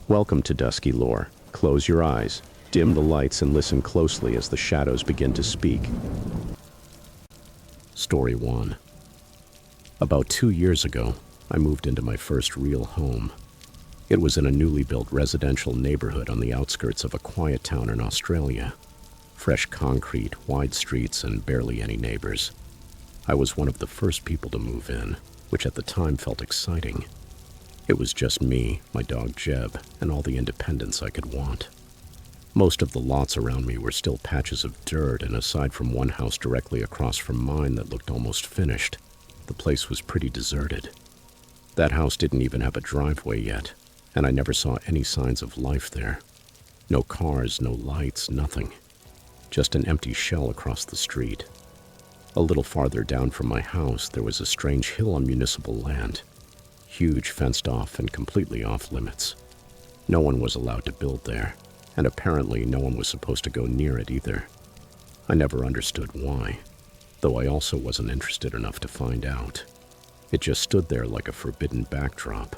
Welcome to Dusky Lore. Close your eyes, dim the lights, and listen closely as the shadows begin to speak. Story 1. About 2 years ago, I moved into my first real home. It was in a newly built residential neighborhood on the outskirts of a quiet town in Australia. Fresh concrete, wide streets, and barely any neighbors. I was one of the first people to move in, which at the time felt exciting. It was just me, my dog Jeb, and all the independence I could want. Most of the lots around me were still patches of dirt, and aside from one house directly across from mine that looked almost finished, the place was pretty deserted. That house didn't even have a driveway yet, and I never saw any signs of life there. No cars, no lights, nothing. Just an empty shell across the street. A little farther down from my house, there was a strange hill on municipal land. Huge, fenced off, and completely off limits. No one was allowed to build there, and apparently no one was supposed to go near it either. I never understood why, though I also wasn't interested enough to find out. It just stood there like a forbidden backdrop.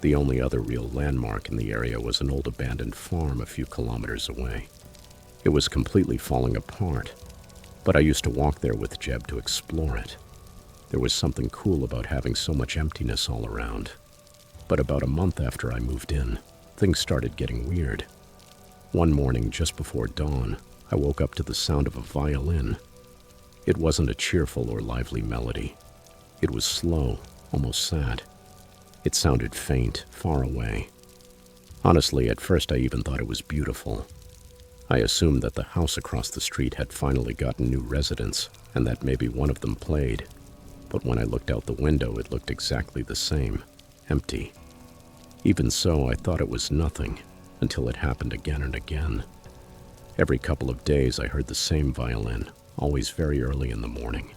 The only other real landmark in the area was an old abandoned farm a few kilometers away. It was completely falling apart, but I used to walk there with Jeb to explore it. There was something cool about having so much emptiness all around. But about a month after I moved in, things started getting weird. One morning, just before dawn, I woke up to the sound of a violin. It wasn't a cheerful or lively melody. It was slow, almost sad. It sounded faint, far away. Honestly, at first I even thought it was beautiful. I assumed that the house across the street had finally gotten new residents, and that maybe one of them played. But when I looked out the window, it looked exactly the same, empty. Even so, I thought it was nothing, until it happened again and again. Every couple of days, I heard the same violin, always very early in the morning.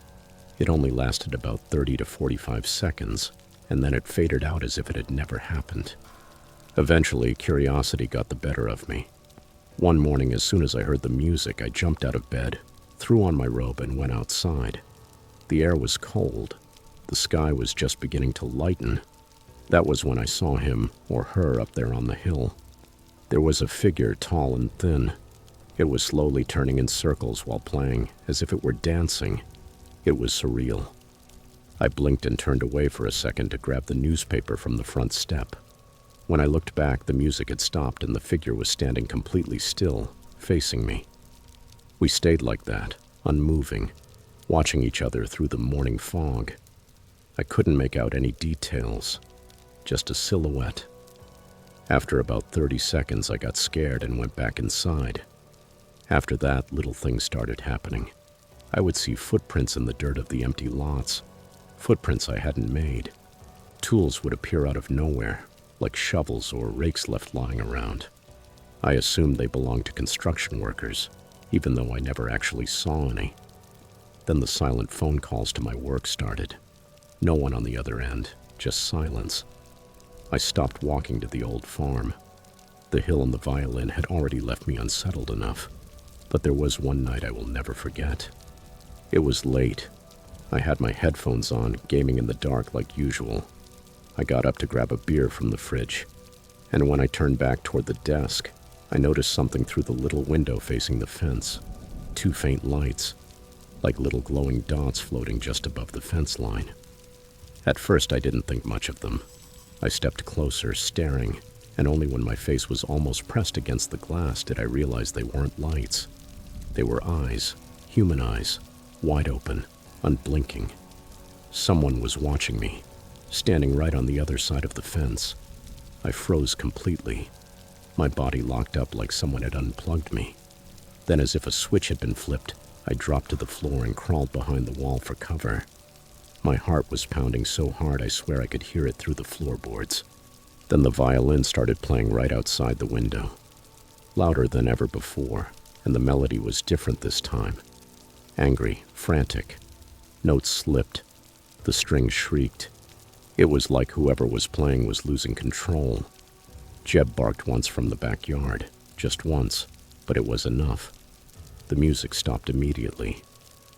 It only lasted about 30 to 45 seconds, and then it faded out as if it had never happened. Eventually, curiosity got the better of me. One morning, as soon as I heard the music, I jumped out of bed, threw on my robe, and went outside. The air was cold. The sky was just beginning to lighten. That was when I saw him, or her, up there on the hill. There was a figure, tall and thin. It was slowly turning in circles while playing, as if it were dancing. It was surreal. I blinked and turned away for a second to grab the newspaper from the front step. When I looked back, the music had stopped and the figure was standing completely still, facing me. We stayed like that, unmoving, watching each other through the morning fog. I couldn't make out any details, just a silhouette. After about 30 seconds, I got scared and went back inside. After that, little things started happening. I would see footprints in the dirt of the empty lots, footprints I hadn't made. Tools would appear out of nowhere, like shovels or rakes left lying around. I assumed they belonged to construction workers, even though I never actually saw any. Then the silent phone calls to my work started. No one on the other end, just silence. I stopped walking to the old farm. The hill and the violin had already left me unsettled enough, but there was one night I will never forget. It was late. I had my headphones on, gaming in the dark like usual. I got up to grab a beer from the fridge, and when I turned back toward the desk, I noticed something through the little window facing the fence. 2 faint lights, like little glowing dots floating just above the fence line. At first, I didn't think much of them. I stepped closer, staring, and only when my face was almost pressed against the glass did I realize they weren't lights. They were eyes, human eyes, wide open, unblinking. Someone was watching me, standing right on the other side of the fence. I froze completely. My body locked up like someone had unplugged me. Then, as if a switch had been flipped, I dropped to the floor and crawled behind the wall for cover. My heart was pounding so hard I swear I could hear it through the floorboards. Then the violin started playing right outside the window, louder than ever before, and the melody was different this time. Angry, frantic. Notes slipped. The strings shrieked. It was like whoever was playing was losing control. Jeb barked once from the backyard, just once, but it was enough. The music stopped immediately.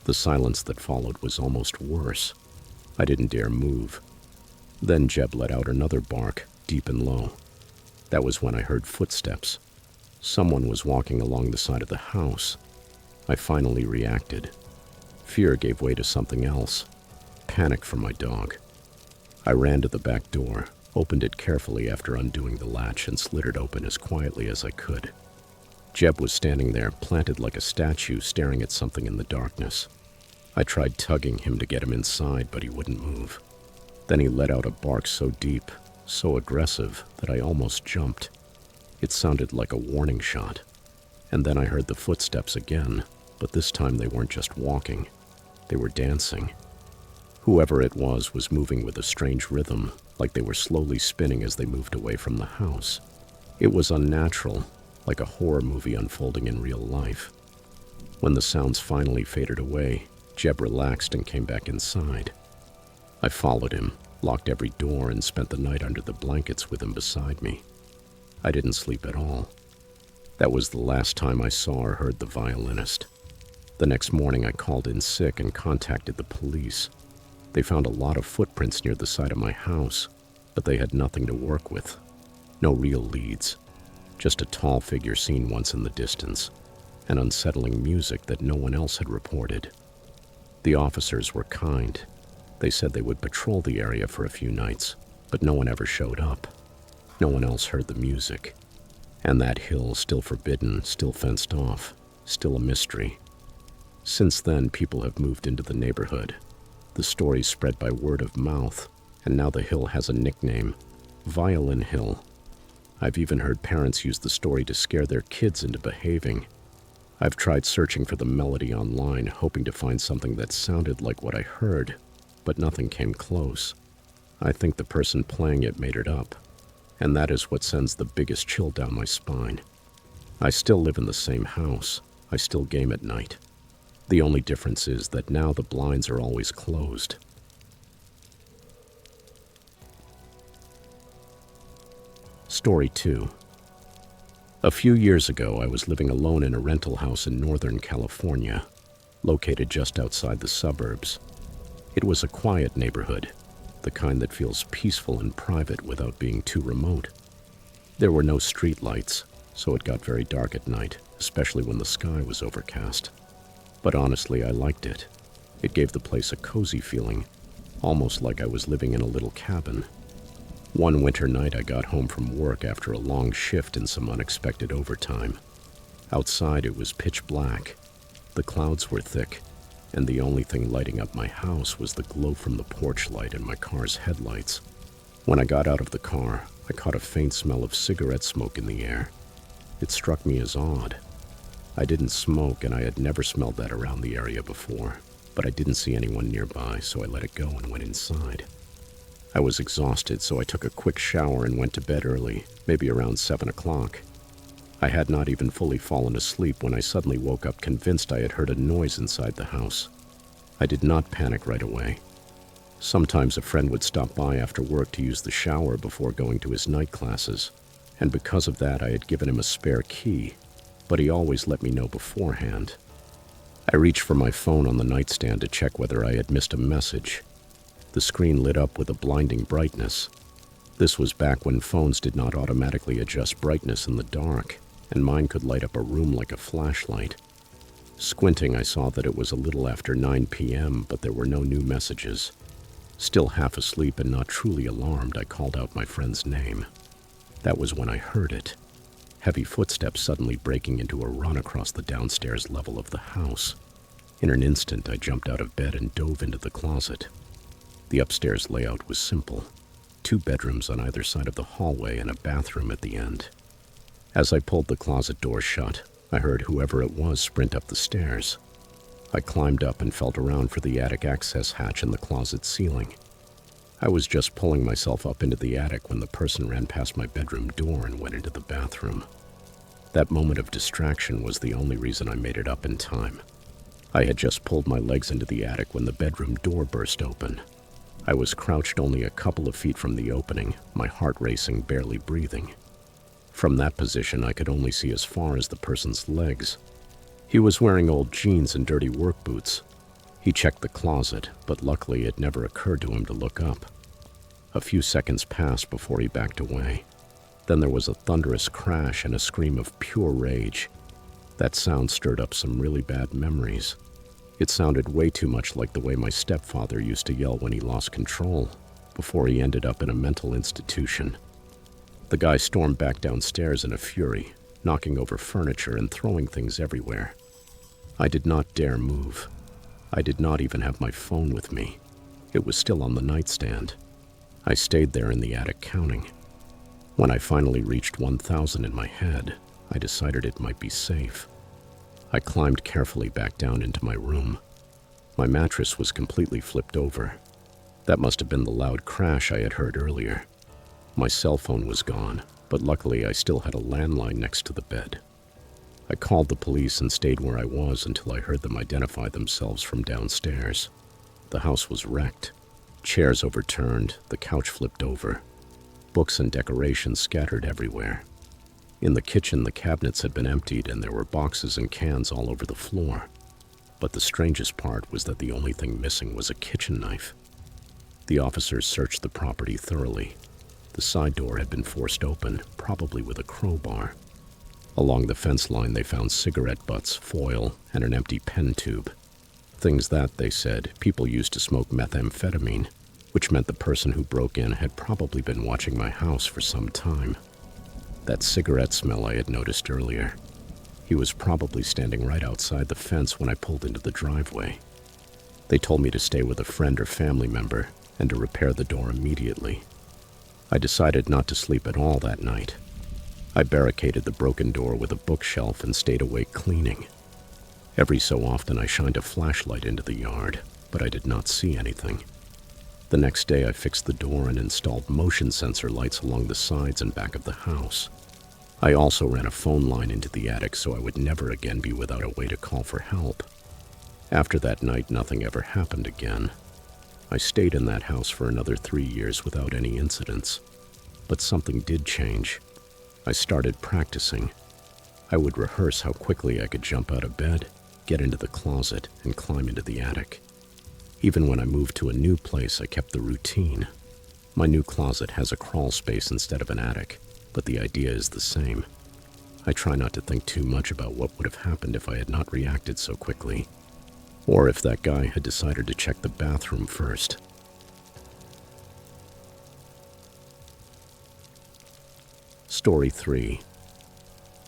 The silence that followed was almost worse. I didn't dare move. Then Jeb let out another bark, deep and low. That was when I heard footsteps. Someone was walking along the side of the house. I finally reacted. Fear gave way to something else. Panic for my dog. I ran to the back door, opened it carefully after undoing the latch, and slid it open as quietly as I could. Jeb was standing there, planted like a statue, staring at something in the darkness. I tried tugging him to get him inside, but he wouldn't move. Then he let out a bark so deep, so aggressive, that I almost jumped. It sounded like a warning shot. And then I heard the footsteps again, but this time they weren't just walking. They were dancing. Whoever it was moving with a strange rhythm, like they were slowly spinning as they moved away from the house. It was unnatural, like a horror movie unfolding in real life. When the sounds finally faded away, Jeb relaxed and came back inside. I followed him, locked every door, and spent the night under the blankets with him beside me. I didn't sleep at all. That was the last time I saw or heard the violinist. The next morning I called in sick and contacted the police. They found a lot of footprints near the side of my house, but they had nothing to work with. No real leads. Just a tall figure seen once in the distance, and unsettling music that no one else had reported. The officers were kind. They said they would patrol the area for a few nights, but no one ever showed up. No one else heard the music. And that hill, still forbidden, still fenced off, still a mystery. Since then, people have moved into the neighborhood. The story spread by word of mouth, and now the hill has a nickname, Violin Hill. I've even heard parents use the story to scare their kids into behaving. I've tried searching for the melody online, hoping to find something that sounded like what I heard, but nothing came close. I think the person playing it made it up, and that is what sends the biggest chill down my spine. I still live in the same house. I still game at night. The only difference is that now the blinds are always closed. Story 2. A few years ago, I was living alone in a rental house in Northern California, located just outside the suburbs. It was a quiet neighborhood, the kind that feels peaceful and private without being too remote. There were no street lights, so it got very dark at night, especially when the sky was overcast. But honestly, I liked it. It gave the place a cozy feeling, almost like I was living in a little cabin. One winter night, I got home from work after a long shift and some unexpected overtime. Outside, it was pitch black. The clouds were thick, and the only thing lighting up my house was the glow from the porch light and my car's headlights. When I got out of the car, I caught a faint smell of cigarette smoke in the air. It struck me as odd. I didn't smoke, and I had never smelled that around the area before, but I didn't see anyone nearby, so I let it go and went inside. I was exhausted, so I took a quick shower and went to bed early, maybe around 7 o'clock. I had not even fully fallen asleep when I suddenly woke up convinced I had heard a noise inside the house. I did not panic right away. Sometimes a friend would stop by after work to use the shower before going to his night classes, and because of that I had given him a spare key, but he always let me know beforehand. I reached for my phone on the nightstand to check whether I had missed a message. The screen lit up with a blinding brightness. This was back when phones did not automatically adjust brightness in the dark, and mine could light up a room like a flashlight. Squinting, I saw that it was a little after 9 p.m., but there were no new messages. Still half asleep and not truly alarmed, I called out my friend's name. That was when I heard it. Heavy footsteps suddenly breaking into a run across the downstairs level of the house. In an instant, I jumped out of bed and dove into the closet. The upstairs layout was simple. 2 bedrooms on either side of the hallway and a bathroom at the end. As I pulled the closet door shut, I heard whoever it was sprint up the stairs. I climbed up and felt around for the attic access hatch in the closet ceiling. I was just pulling myself up into the attic when the person ran past my bedroom door and went into the bathroom. That moment of distraction was the only reason I made it up in time. I had just pulled my legs into the attic when the bedroom door burst open. I was crouched only a couple of feet from the opening, my heart racing, barely breathing. From that position, I could only see as far as the person's legs. He was wearing old jeans and dirty work boots. He checked the closet, but luckily it never occurred to him to look up. A few seconds passed before he backed away. Then there was a thunderous crash and a scream of pure rage. That sound stirred up some really bad memories. It sounded way too much like the way my stepfather used to yell when he lost control, before he ended up in a mental institution. The guy stormed back downstairs in a fury, knocking over furniture and throwing things everywhere. I did not dare move. I did not even have my phone with me. It was still on the nightstand. I stayed there in the attic counting. When I finally reached 1,000 in my head, I decided it might be safe. I climbed carefully back down into my room. My mattress was completely flipped over. That must have been the loud crash I had heard earlier. My cell phone was gone, but luckily I still had a landline next to the bed. I called the police and stayed where I was until I heard them identify themselves from downstairs. The house was wrecked. Chairs overturned, the couch flipped over. Books and decorations scattered everywhere. In the kitchen, the cabinets had been emptied and there were boxes and cans all over the floor. But the strangest part was that the only thing missing was a kitchen knife. The officers searched the property thoroughly. The side door had been forced open, probably with a crowbar. Along the fence line, they found cigarette butts, foil, and an empty pen tube. Things that, they said, people used to smoke methamphetamine, which meant the person who broke in had probably been watching my house for some time. That cigarette smell I had noticed earlier. He was probably standing right outside the fence when I pulled into the driveway. They told me to stay with a friend or family member and to repair the door immediately. I decided not to sleep at all that night. I barricaded the broken door with a bookshelf and stayed awake cleaning. Every so often I shined a flashlight into the yard, but I did not see anything. The next day I fixed the door and installed motion sensor lights along the sides and back of the house. I also ran a phone line into the attic so I would never again be without a way to call for help. After that night, nothing ever happened again. I stayed in that house for another 3 years without any incidents. But something did change. I started practicing. I would rehearse how quickly I could jump out of bed, get into the closet, and climb into the attic. Even when I moved to a new place, I kept the routine. My new closet has a crawl space instead of an attic, but the idea is the same. I try not to think too much about what would have happened if I had not reacted so quickly, or if that guy had decided to check the bathroom first. Story 3.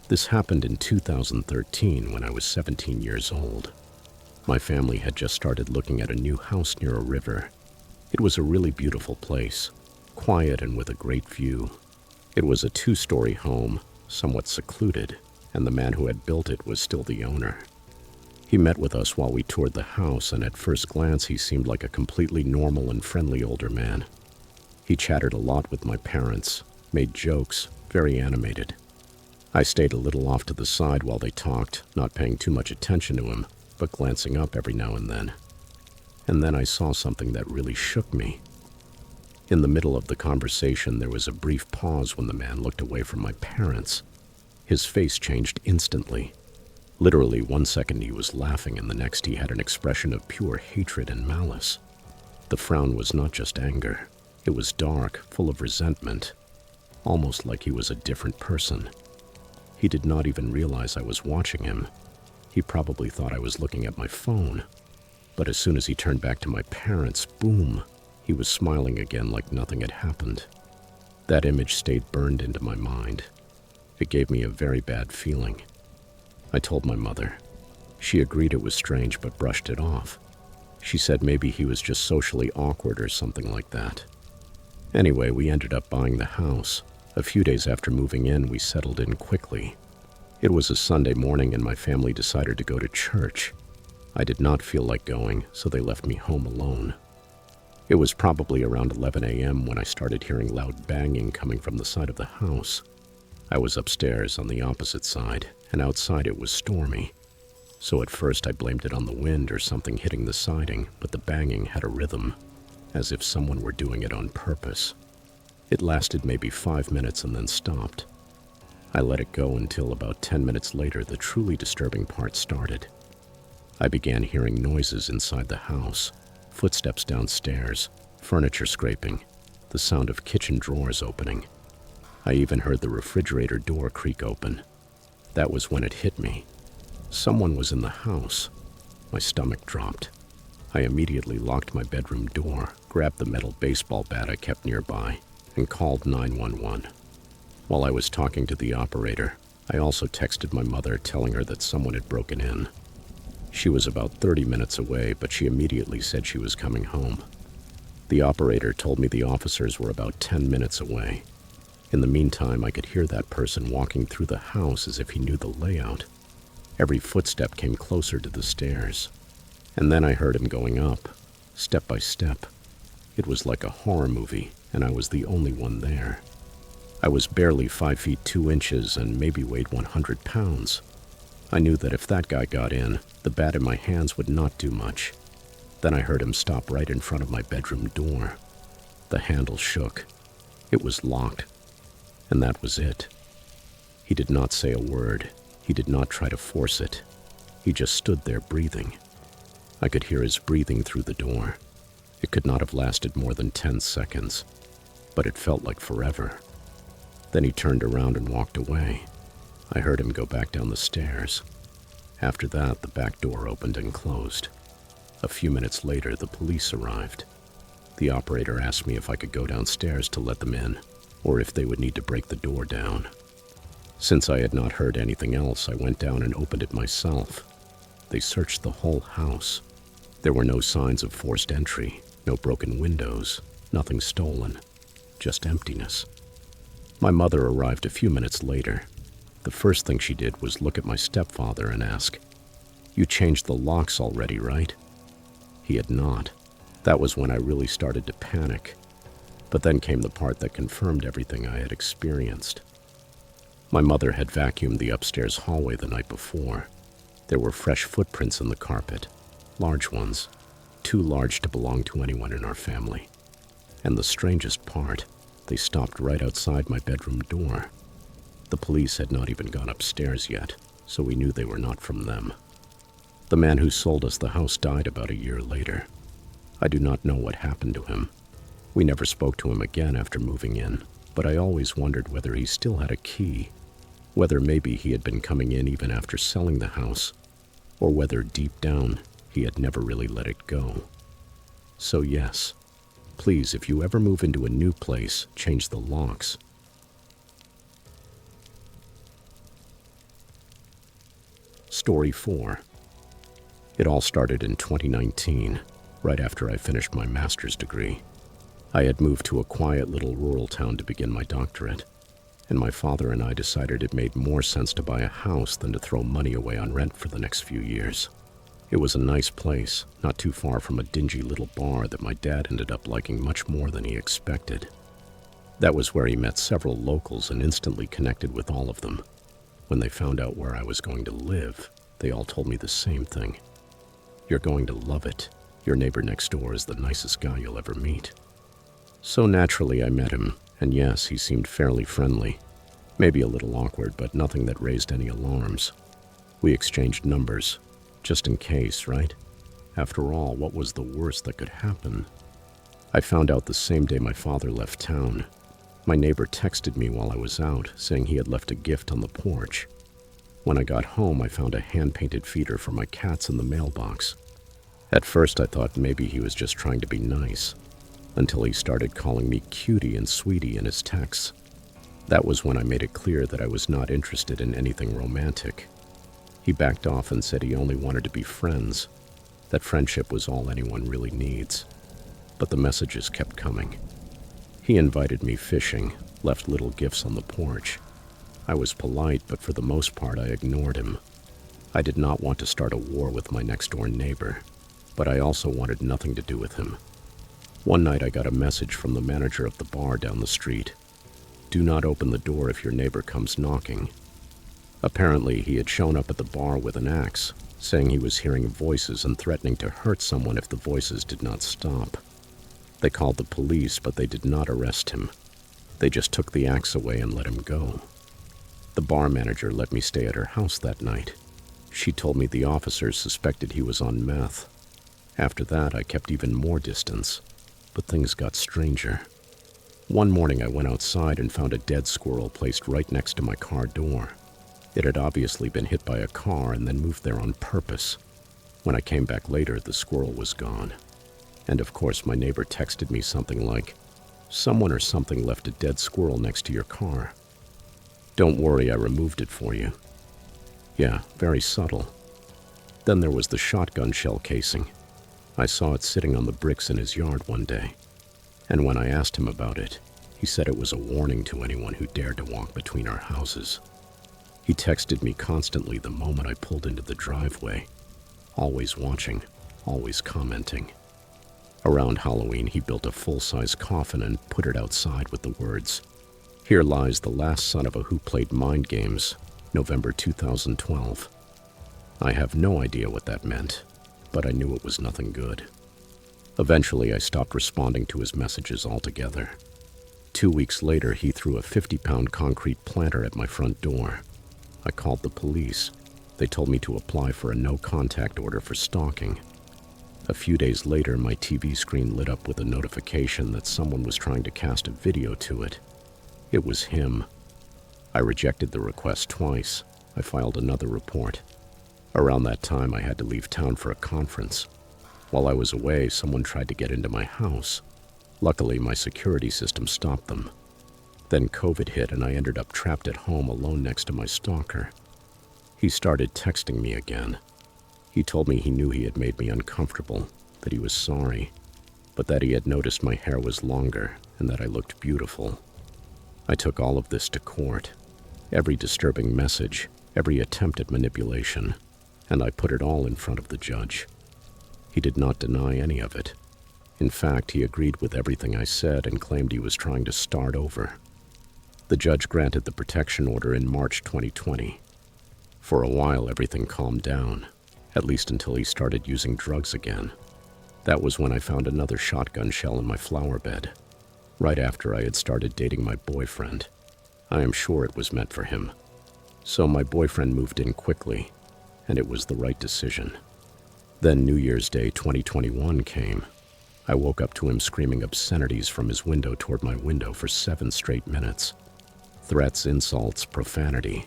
This happened in 2013 when I was 17 years old. My family had just started looking at a new house near a river. It was a really beautiful place, quiet and with a great view. It was a 2-story home, somewhat secluded, and the man who had built it was still the owner. He met with us while we toured the house, and at first glance he seemed like a completely normal and friendly older man. He chattered a lot with my parents, made jokes, very animated. I stayed a little off to the side while they talked, not paying too much attention to him, but glancing up every now and then. And then I saw something that really shook me. In the middle of the conversation, there was a brief pause when the man looked away from my parents. His face changed instantly. Literally, 1 second he was laughing, and the next he had an expression of pure hatred and malice. The frown was not just anger. It was dark, full of resentment, almost like he was a different person. He did not even realize I was watching him. He probably thought I was looking at my phone. But as soon as he turned back to my parents, boom, he was smiling again like nothing had happened. That image stayed burned into my mind. It gave me a very bad feeling. I told my mother. She agreed it was strange but brushed it off. She said maybe he was just socially awkward or something like that. Anyway, we ended up buying the house. A few days after moving in, we settled in quickly. It was a Sunday morning and my family decided to go to church. I did not feel like going, so they left me home alone. It was probably around 11 a.m. when I started hearing loud banging coming from the side of the house. I was upstairs on the opposite side, and outside it was stormy. So at first I blamed it on the wind or something hitting the siding, but the banging had a rhythm, as if someone were doing it on purpose. It lasted maybe 5 minutes and then stopped. I let it go until about 10 minutes later the truly disturbing part started. I began hearing noises inside the house, footsteps downstairs, furniture scraping, the sound of kitchen drawers opening. I even heard the refrigerator door creak open. That was when it hit me. Someone was in the house. My stomach dropped. I immediately locked my bedroom door, grabbed the metal baseball bat I kept nearby, and called 911. While I was talking to the operator, I also texted my mother telling her that someone had broken in. She was about 30 minutes away, but she immediately said she was coming home. The operator told me the officers were about 10 minutes away. In the meantime, I could hear that person walking through the house as if he knew the layout. Every footstep came closer to the stairs. And then I heard him going up, step by step. It was like a horror movie, and I was the only one there. I was barely 5 feet 2 inches and maybe weighed 100 pounds. I knew that if that guy got in, the bat in my hands would not do much. Then I heard him stop right in front of my bedroom door. The handle shook. It was locked. And that was it. He did not say a word. He did not try to force it. He just stood there breathing. I could hear his breathing through the door. It could not have lasted more than 10 seconds, but it felt like forever. Then he turned around and walked away. I heard him go back down the stairs. After that, the back door opened and closed. A few minutes later, the police arrived. The operator asked me if I could go downstairs to let them in, or if they would need to break the door down. Since I had not heard anything else, I went down and opened it myself. They searched the whole house. There were no signs of forced entry, no broken windows, nothing stolen, just emptiness. My mother arrived a few minutes later. The first thing she did was look at my stepfather and ask, "You changed the locks already, right?" He had not. That was when I really started to panic. But then came the part that confirmed everything I had experienced. My mother had vacuumed the upstairs hallway the night before. There were fresh footprints in the carpet, large ones, too large to belong to anyone in our family. And the strangest part, they stopped right outside my bedroom door. The police had not even gone upstairs yet, so we knew they were not from them. The man who sold us the house died about a year later. I do not know what happened to him. We never spoke to him again after moving in, but I always wondered whether he still had a key, whether maybe he had been coming in even after selling the house, or whether deep down he had never really let it go. So yes, please, if you ever move into a new place, change the locks. Story 4. It all started in 2019, right after I finished my master's degree. I had moved to a quiet little rural town to begin my doctorate, and my father and I decided it made more sense to buy a house than to throw money away on rent for the next few years. It was a nice place, not too far from a dingy little bar that my dad ended up liking much more than he expected. That was where he met several locals and instantly connected with all of them. When they found out where I was going to live, they all told me the same thing. "You're going to love it. Your neighbor next door is the nicest guy you'll ever meet." So naturally I met him, and yes, he seemed fairly friendly. Maybe a little awkward, but nothing that raised any alarms. We exchanged numbers, just in case, right? After all, what was the worst that could happen? I found out the same day my father left town. My neighbor texted me while I was out, saying he had left a gift on the porch. When I got home, I found a hand-painted feeder for my cats in the mailbox. At first, I thought maybe he was just trying to be nice, until he started calling me cutie and sweetie in his texts. That was when I made it clear that I was not interested in anything romantic. He backed off and said he only wanted to be friends, that friendship was all anyone really needs. But the messages kept coming. He invited me fishing, left little gifts on the porch. I was polite, but for the most part I ignored him. I did not want to start a war with my next-door neighbor, but I also wanted nothing to do with him. One night I got a message from the manager of the bar down the street. "Do not open the door if your neighbor comes knocking." Apparently he had shown up at the bar with an axe, saying he was hearing voices and threatening to hurt someone if the voices did not stop. They called the police, but they did not arrest him. They just took the axe away and let him go. The bar manager let me stay at her house that night. She told me the officers suspected he was on meth. After that, I kept even more distance, but things got stranger. One morning I went outside and found a dead squirrel placed right next to my car door. It had obviously been hit by a car and then moved there on purpose. When I came back later, the squirrel was gone. And of course, my neighbor texted me something like, "Someone or something left a dead squirrel next to your car. Don't worry, I removed it for you." Yeah, very subtle. Then there was the shotgun shell casing. I saw it sitting on the bricks in his yard one day. And when I asked him about it, he said it was a warning to anyone who dared to walk between our houses. He texted me constantly the moment I pulled into the driveway, always watching, always commenting. Around Halloween, he built a full-size coffin and put it outside with the words, "Here lies the last son of a who played mind games, November 2012. I have no idea what that meant, but I knew it was nothing good. Eventually, I stopped responding to his messages altogether. 2 weeks later, he threw a 50-pound concrete planter at my front door. I called the police. They told me to apply for a no-contact order for stalking. A few days later, my TV screen lit up with a notification that someone was trying to cast a video to it. It was him. I rejected the request twice. I filed another report. Around that time, I had to leave town for a conference. While I was away, someone tried to get into my house. Luckily, my security system stopped them. Then COVID hit and I ended up trapped at home alone next to my stalker. He started texting me again. He told me he knew he had made me uncomfortable, that he was sorry, but that he had noticed my hair was longer and that I looked beautiful. I took all of this to court, every disturbing message, every attempt at manipulation, and I put it all in front of the judge. He did not deny any of it. In fact, he agreed with everything I said and claimed he was trying to start over. The judge granted the protection order in March 2020. For a while, everything calmed down, at least until he started using drugs again. That was when I found another shotgun shell in my flower bed, right after I had started dating my boyfriend. I am sure it was meant for him. So my boyfriend moved in quickly, and it was the right decision. Then New Year's Day 2021 came. I woke up to him screaming obscenities from his window toward my window for 7 straight minutes. Threats, insults, profanity.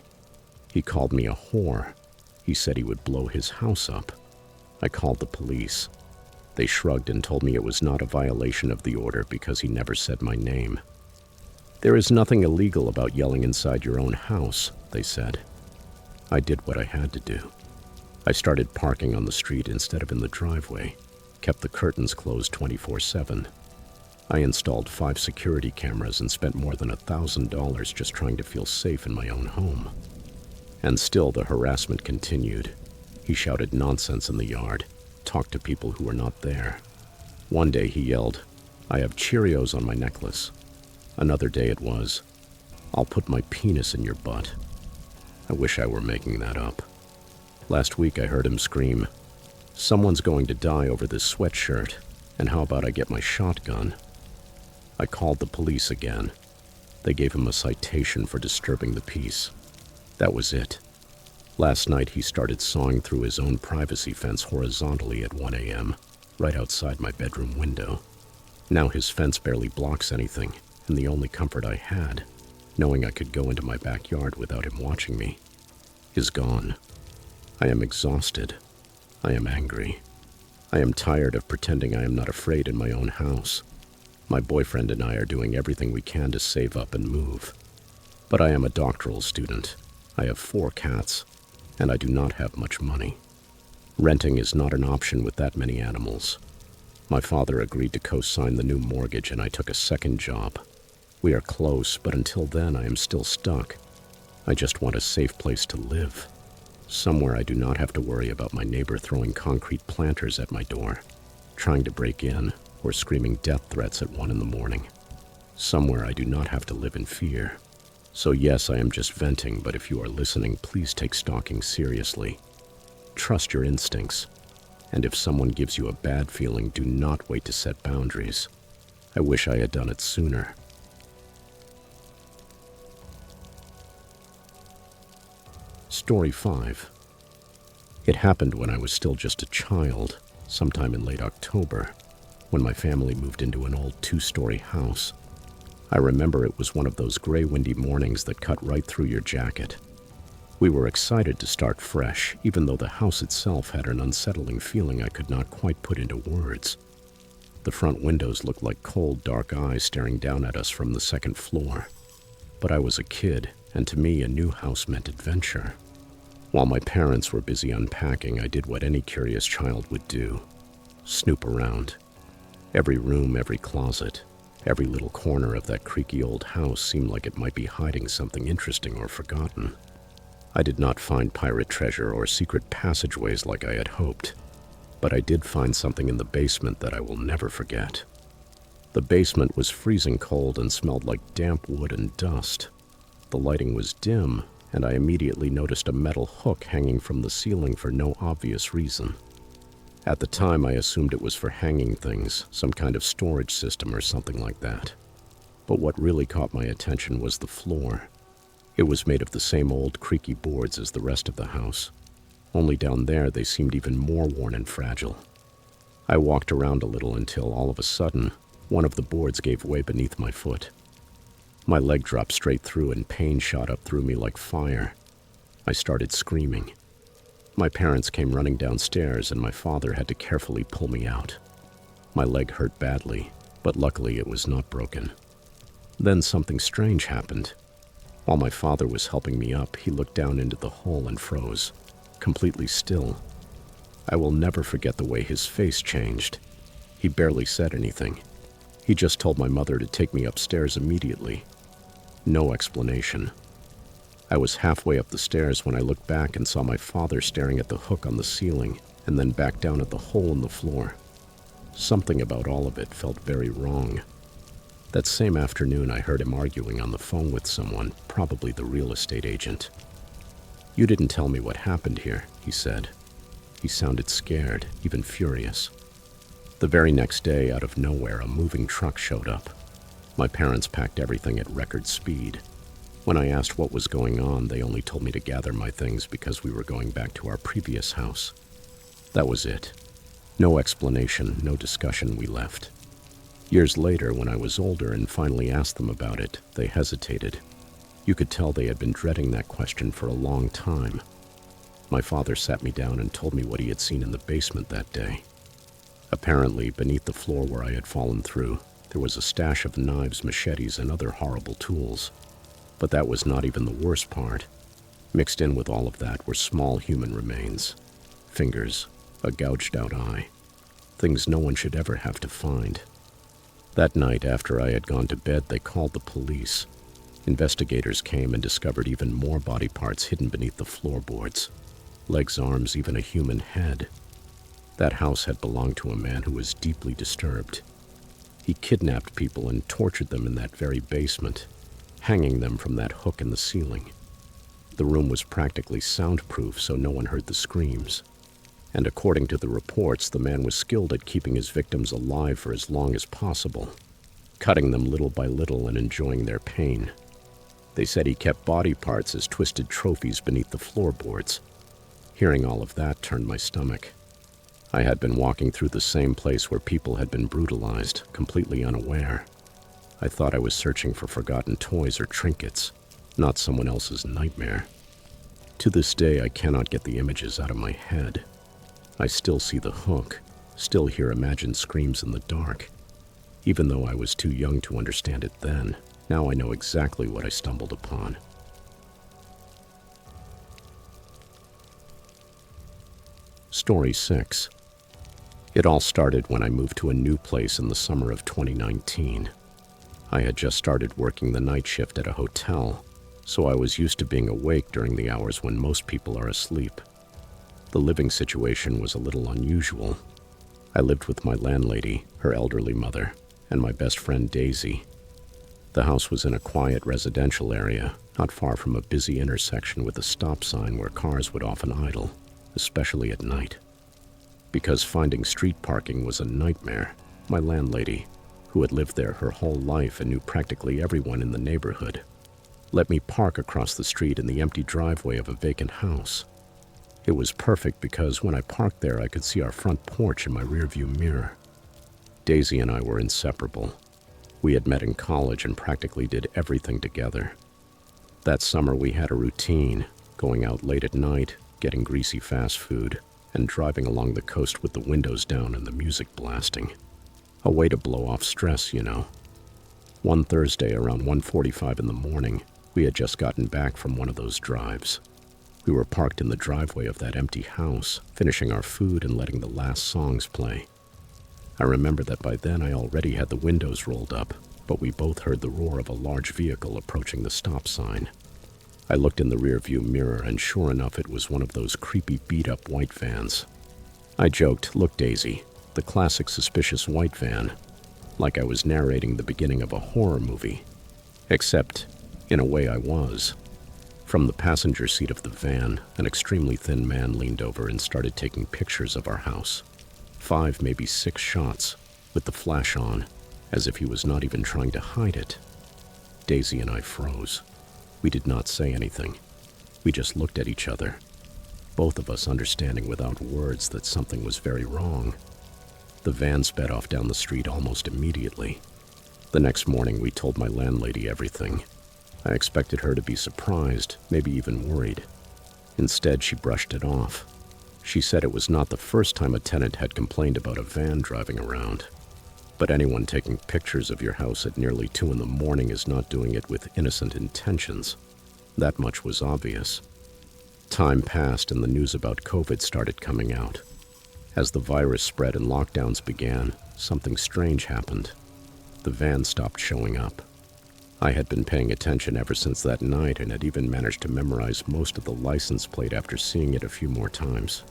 He called me a whore. He said he would blow his house up. I called the police. They shrugged and told me it was not a violation of the order because he never said my name. There is nothing illegal about yelling inside your own house, they said. I did what I had to do. I started parking on the street instead of in the driveway, kept the curtains closed 24/7. I installed 5 security cameras and spent more than $1,000 just trying to feel safe in my own home. And still the harassment continued. He shouted nonsense in the yard, talked to people who were not there. One day he yelled, "I have Cheerios on my necklace." Another day it was, "I'll put my penis in your butt." I wish I were making that up. Last week I heard him scream, "Someone's going to die over this sweatshirt, and how about I get my shotgun?" I called the police again. They gave him a citation for disturbing the peace. That was it. Last night he started sawing through his own privacy fence horizontally at 1 a.m., right outside my bedroom window. Now his fence barely blocks anything, and the only comfort I had, knowing I could go into my backyard without him watching me, is gone. I am exhausted. I am angry. I am tired of pretending I am not afraid in my own house. My boyfriend and I are doing everything we can to save up and move. But I am a doctoral student. I have 4 cats, and I do not have much money. Renting is not an option with that many animals. My father agreed to co-sign the new mortgage, and I took a second job. We are close, but until then I am still stuck. I just want a safe place to live. Somewhere I do not have to worry about my neighbor throwing concrete planters at my door, trying to break in, or screaming death threats at 1 in the morning. Somewhere I do not have to live in fear. So yes, I am just venting, but if you are listening, please take stalking seriously. Trust your instincts. And if someone gives you a bad feeling, do not wait to set boundaries. I wish I had done it sooner. Story 5. It happened when I was still just a child, sometime in late October, when my family moved into an old 2-story house. I remember it was one of those gray, windy mornings that cut right through your jacket. We were excited to start fresh, even though the house itself had an unsettling feeling I could not quite put into words. The front windows looked like cold, dark eyes staring down at us from the second floor. But I was a kid, and to me, a new house meant adventure. While my parents were busy unpacking, I did what any curious child would do: snoop around. Every room, every closet, every little corner of that creaky old house seemed like it might be hiding something interesting or forgotten. I did not find pirate treasure or secret passageways like I had hoped, but I did find something in the basement that I will never forget. The basement was freezing cold and smelled like damp wood and dust. The lighting was dim, and I immediately noticed a metal hook hanging from the ceiling for no obvious reason. At the time, I assumed it was for hanging things, some kind of storage system or something like that. But what really caught my attention was the floor. It was made of the same old creaky boards as the rest of the house, only down there they seemed even more worn and fragile. I walked around a little until, all of a sudden, one of the boards gave way beneath my foot. My leg dropped straight through and pain shot up through me like fire. I started screaming. My parents came running downstairs and my father had to carefully pull me out. My leg hurt badly, but luckily it was not broken. Then something strange happened. While my father was helping me up, he looked down into the hole and froze, completely still. I will never forget the way his face changed. He barely said anything. He just told my mother to take me upstairs immediately. No explanation. I was halfway up the stairs when I looked back and saw my father staring at the hook on the ceiling and then back down at the hole in the floor. Something about all of it felt very wrong. That same afternoon, I heard him arguing on the phone with someone, probably the real estate agent. "You didn't tell me what happened here," he said. He sounded scared, even furious. The very next day, out of nowhere, a moving truck showed up. My parents packed everything at record speed. When I asked what was going on, they only told me to gather my things because we were going back to our previous house. That was it. No explanation, no discussion, we left. Years later, when I was older and finally asked them about it, they hesitated. You could tell they had been dreading that question for a long time. My father sat me down and told me what he had seen in the basement that day. Apparently, beneath the floor where I had fallen through, there was a stash of knives, machetes, and other horrible tools. But that was not even the worst part. Mixed in with all of that were small human remains. Fingers, a gouged out eye. Things no one should ever have to find. That night, after I had gone to bed, they called the police. Investigators came and discovered even more body parts hidden beneath the floorboards. Legs, arms, even a human head. That house had belonged to a man who was deeply disturbed. He kidnapped people and tortured them in that very basement, hanging them from that hook in the ceiling. The room was practically soundproof, so no one heard the screams. And according to the reports, the man was skilled at keeping his victims alive for as long as possible, cutting them little by little and enjoying their pain. They said he kept body parts as twisted trophies beneath the floorboards. Hearing all of that turned my stomach. I had been walking through the same place where people had been brutalized, completely unaware. I thought I was searching for forgotten toys or trinkets, not someone else's nightmare. To this day, I cannot get the images out of my head. I still see the hook, still hear imagined screams in the dark. Even though I was too young to understand it then, now I know exactly what I stumbled upon. Story 6. It all started when I moved to a new place in the summer of 2019. I had just started working the night shift at a hotel, so I was used to being awake during the hours when most people are asleep. The living situation was a little unusual. I lived with my landlady, her elderly mother, and my best friend Daisy. The house was in a quiet residential area, not far from a busy intersection with a stop sign where cars would often idle, especially at night. Because finding street parking was a nightmare, my landlady, who had lived there her whole life and knew practically everyone in the neighborhood, let me park across the street in the empty driveway of a vacant house. It was perfect because when I parked there, I could see our front porch in my rearview mirror. Daisy and I were inseparable. We had met in college and practically did everything together. That summer we had a routine, going out late at night, getting greasy fast food, and driving along the coast with the windows down and the music blasting. A way to blow off stress, you know. One Thursday around 1:45 in the morning, we had just gotten back from one of those drives. We were parked in the driveway of that empty house, finishing our food and letting the last songs play. I remember that by then I already had the windows rolled up, but we both heard the roar of a large vehicle approaching the stop sign. I looked in the rearview mirror, and sure enough, it was one of those creepy beat-up white vans. I joked, "Look, Daisy, the classic suspicious white van," like I was narrating the beginning of a horror movie. Except, in a way, I was. From the passenger seat of the van, an extremely thin man leaned over and started taking pictures of our house. 5, maybe 6 shots, with the flash on, as if he was not even trying to hide it. Daisy and I froze. We did not say anything. We just looked at each other, both of us understanding without words that something was very wrong. The van sped off down the street almost immediately. The next morning, we told my landlady everything. I expected her to be surprised, maybe even worried. Instead, she brushed it off. She said it was not the first time a tenant had complained about a van driving around. But anyone taking pictures of your house at nearly 2 in the morning is not doing it with innocent intentions. That much was obvious. Time passed and the news about COVID started coming out. As the virus spread and lockdowns began, something strange happened. The van stopped showing up. I had been paying attention ever since that night and had even managed to memorize most of the license plate after seeing it a few more times.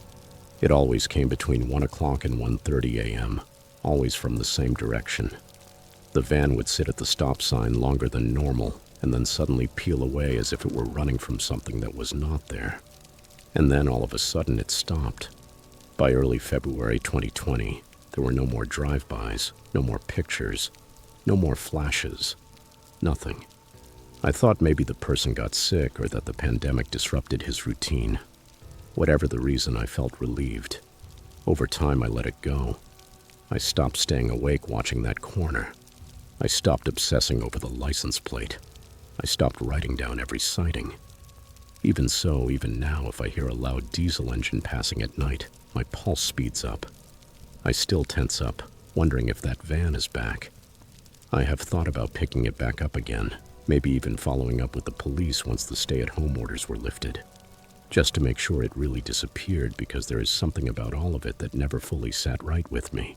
It always came between 1 o'clock and 1:30 a.m., always from the same direction. The van would sit at the stop sign longer than normal and then suddenly peel away as if it were running from something that was not there. And then all of a sudden it stopped. By early February 2020, there were no more drive-bys, no more pictures, no more flashes, nothing. I thought maybe the person got sick or that the pandemic disrupted his routine. Whatever the reason, I felt relieved. Over time, I let it go. I stopped staying awake watching that corner. I stopped obsessing over the license plate. I stopped writing down every sighting. Even so, even now, if I hear a loud diesel engine passing at night, my pulse speeds up. I still tense up, wondering if that van is back. I have thought about picking it back up again, maybe even following up with the police once the stay-at-home orders were lifted, just to make sure it really disappeared, because there is something about all of it that never fully sat right with me.